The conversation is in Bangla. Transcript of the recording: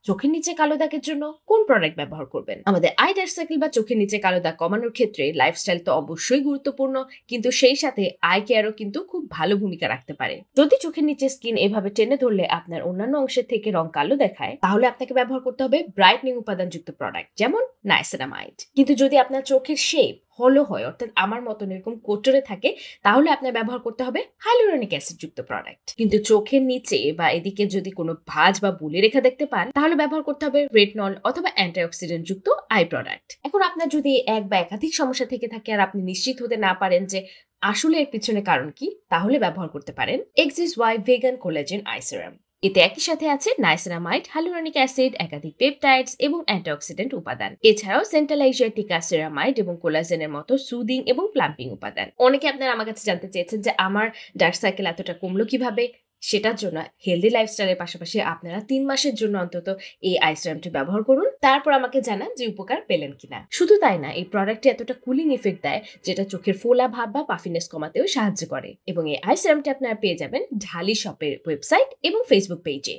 চোখের নিচে কালো দাগের জন্য কোন প্রোডাক্ট ব্যবহার করবেন? আমাদের আই ডার্ক সার্কেল বা চোখের নিচে কালো দাগ কমানোর ক্ষেত্রে লাইফস্টাইল তো অবশ্যই গুরুত্বপূর্ণ, কিন্তু সেই সাথে আই কেয়ারও কিন্তু খুব ভালো ভূমিকা রাখতে পারে। যদি চোখের নিচে স্কিন এভাবে টেনে ধরলে আপনার অন্যান্য অংশের থেকে রং কালো দেখায়, তাহলে আপনাকে ব্যবহার করতে হবে ব্রাইটনিং উপাদানযুক্ত প্রোডাক্ট যেমন নাইসিনামাইড। কিন্তু যদি আপনার চোখের শেপ হলো হয়, অর্থাৎ আমার মতন এরকম কোটরে থাকে, তাহলে আপনার ব্যবহার করতে হবে হাইলুরনিক অ্যাসিড যুক্ত প্রোডাক্ট। কিন্তু চোখের নিচে বা এদিকে যদি কোনো ভাঁজ বা বুলি রেখা দেখতে পান, তাহলে ব্যবহার করতে হবে রেটনল অথবা অ্যান্টিঅক্সিডেন্ট যুক্ত আই প্রোডাক্ট। এখন আপনার যদি এক বা একাধিক সমস্যা থেকে থাকে আর আপনি নিশ্চিত হতে না পারেন যে আসলে এর পিছনে কারণ কি, তাহলে ব্যবহার করতে পারেন Axis Y vegan collagen eye serum. এতে একই সাথে আছে নাইসিনামাইড, হাইলুরনিক অ্যাসিড, একাধিক পেপটাইডস এবং অ্যান্টিঅক্সিডেন্ট উপাদান। এছাড়াও সেন্ট্রালাইজিয়াটিকা সেরামাইড এবং কোলাজেনের মতো সুদিং এবং প্লাম্পিং উপাদান। অনেকে আপনারা আমার কাছে জানতে চেয়েছেন যে আমার ডার্ক সার্কেল এতটা কমলো কিভাবে। সেটার জন্য হেলদি লাইফস্টাইলের পাশাপাশি আপনারা 3 মাসের জন্য অন্তত এই আই সেরামটি ব্যবহার করুন, তারপর আমাকে জানান যে উপকার পেলেন কিনা। শুধু তাই না, এই প্রোডাক্টটি এতটা কুলিং ইফেক্ট দেয় যেটা চোখের ফোলা ভাব বা পাফিনেস কমাতেও সাহায্য করে। এবং এই আই সেরামটি আপনারা পেয়ে যাবেন ঢালি শপের ওয়েবসাইট এবং ফেসবুক পেজে।